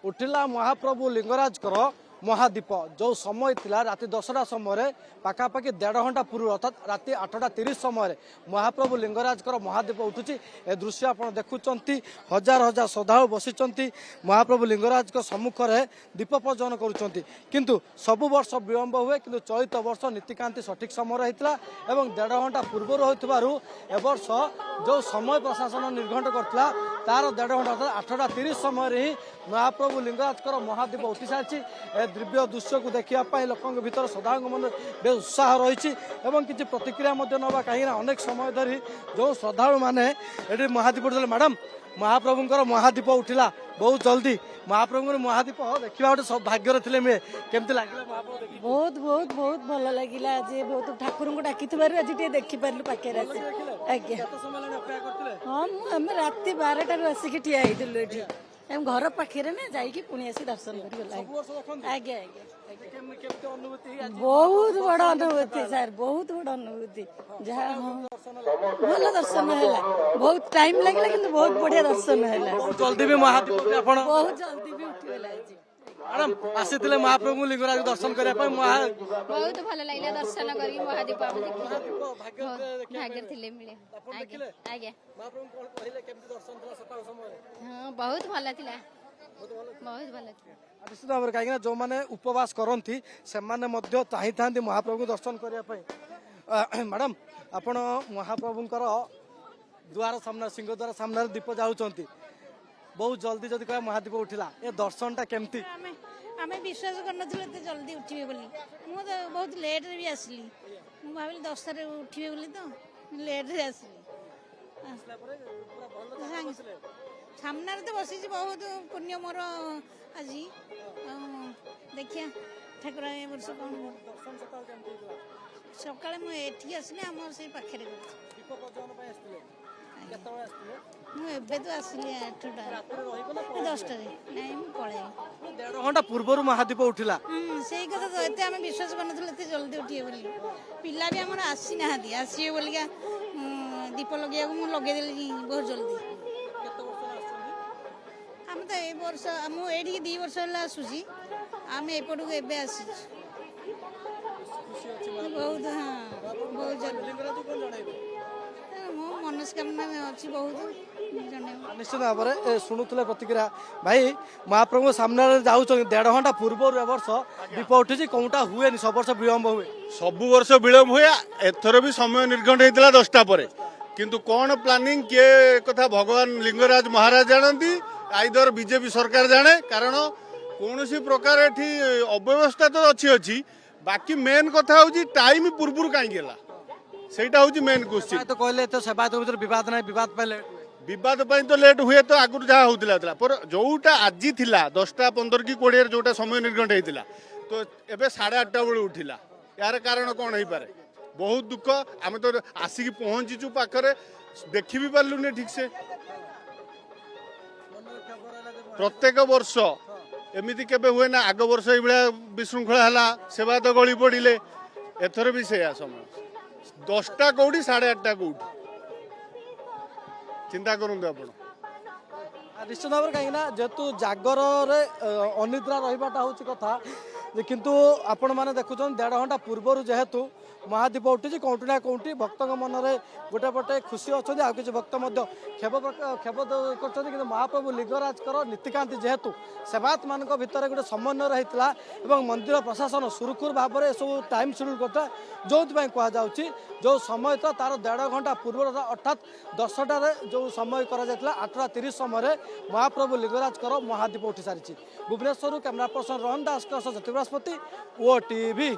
उठिला महाप्रभु लिंगराज महादीप जो समय थिला राति 10टा समय पाखापाखि 1.5 घंटा पूर्व अर्थात राति 8:30 समय महाप्रभु लिंगराज महादीप उठुची ए दृश्य आप देखुंट हजार हजार श्रद्धालु बसी महाप्रभु लिंगराज सम्मुख में दीप प्रज्वलन करुँच किंतु सबु वर्ष विलंब हुए किंतु चलित वर्ष नीतिकांति सठिक समय होता एवं 1.5 घंटा पूर्व होर्ष जो समय प्रशासन निर्घंट करता तार 1.5 घंटा अर्थात 8:30 समय ही महाप्रभु लिंगराज महादीप उठी सारी दिव्य दृश्य को देखापी लोकों भीतर श्रद्धालु मन बेस उत्साह रही किसी प्रतिक्रिया ना कहीं अनेक समय धरी जो श्रद्धालु मैंने महादीप उठे मैडम महाप्रभुंर महादीप उठिला बहुत जल्दी महाप्रभु महादीप देखा गोटे सब भाग्य थे मुझे केमती लगे बहुत बहुत बहुत भल लगे आज बहुत ठाकुर को डाकी आज देखिपारू पाखे आज्ञा हाँ आम राति 12टार आसिक ठिया होती घर पाखे ना जाकि पुणी आसी दर्शन कर आज्ञा बहुत बड़ अनुभूति सर बहुत बड़ अनुभूति जहाँ भल दर्शन है बहुत टाइम लगे कि बहुत बढ़िया दर्शन है जल्दी भी महादीप बहुत जल्दी भी उठीगला मैडम आसी महाप्रभु लिंगराज दर्शन करने बहुत भल लगे दर्शन कर महादीप भाग्य थे मिले आज्ञा हाँ बहुत भल था बहुत भल निश्चित भाव में कहीं जो मैंने उपवास करती से था महाप्रभु दर्शन करने मैडम आपण महाप्रभुंर द्वार सामना सिंह द्वार सामने दीप जाऊँच बहुत जल्दी जदि कह महादीप उठिला ए दर्शन टा केमती आम विश्वास कर जल्दी उठे बोली मुझे बहुत लेट रे भी आसली मुझे भाविली 10टार उठे बोली तो लेट रे आसली सामने तो बसी बहुत पुण्य मोर आज देखिया ठाकुर ए वर्ष कौन सकाଳେ ମୁଁ ଏଠି ଆସିଲି ଆମର ସେଇ ପାଖରେ ମୁଁ ଏବେ ତ ଆସିଲି 10टाରେ ନାଇଁ ମୁଁ ପଳେଇବି 1.5 घंटा पूर्व महादीप उठिला ସେଇ କଥା ତ ଏତେ ଆମେ ବିଶ୍ୱାସ କରିନଥିଲୁ ଏତେ ଜଲ୍ଦି ଉଠିବେ ବୋଲି ପିଲା ବି ଆମର ଆସିନାହାନ୍ତି ଆସିବେ ବୋଲିକା ଦୀପ ଲଗେଇବାକୁ ମୁଁ ଲଗେଇଦେଲି ବହୁତ ଜଲ୍ଦି ଆମେ ତ ଏ ବର୍ଷ ମୁଁ ଏଇଠିକି 2 ବର୍ଷ ହେଲା ଆସୁଛି ଆମେ ଏପଟକୁ ଏବେ ଆସିଛୁ बहुत हाँ बहुत जल्दी मो मनस्कामना अच्छी बहुत निश्चित भाव में शुणुले प्रतिक्रिया भाई महाप्रभु सामने जाऊँ 1.5 घंटा पूर्व वर्ष दीप उठी कौटा हुए सब वर्ष विलंब हुए सब वर्ष विलंब हुए एथर भी समय निर्घंट होता 10टा पर किंतु कौन प्लानिंग किए कथा भगवान लिंगराज महाराज जानती आइदर बीजेपी सरकार जाने कारण कौन सी प्रकार एठी अव्यवस्था तो अच्छी बाकी मेन कथा हूँ टाइम पूर्व कहीं सेटा हूँ मेन क्वेश्चन तो कहले तो सेवायत भीतर विवाद ना विवाद पाइले विवाद तो लेट हुए तो आगुरी जहाँ होता पर जोटा आज थिला 10:15 कि 20 जोटा समय निर्घंट होता तो एबे 8:30 बेले उठिला यार कारण कौन हो पारे बहुत दुख आम तो आसिक पहुंचीचु पाखरे देखी भी पार्लुनि ठीक से प्रत्येक वर्ष एमती केबे हुए ना आग वर्ष ये विशृंखला है सेवायत गली पड़े एथर भी से समय 10टा कौटी 8:30 कौटी चिंता करूँ आप निश्चित भाव में कहीं जेहेतु जागर अनिद्रा रहा हूँ कथा किंतु आपण मैंने देखुं 1.5 घंटा पूर्व जेहेतु महादीप उठी कौटी ना कौटी भक्त मन में गोटे पटे खुशी अच्छा आ किसी भक्त खेप कर महाप्रभु लिंगराज नीतिकांति जेहेतु सेवायत मान भर गोटे समन्वय होता है मंदिर प्रशासन सुरखुर भाव में सब टाइम शेड्यूल करता जो कहुच्छी जो समय था तार 1.5 घंटा पूर्व अर्थात 10टार जो समय कर 8:30 समय महाप्रभु लिंगराज महादीप उठी सारी भुवनेश्वर कैमरा पर्सन रोहन दास ज्योति बृहस्पति OTV।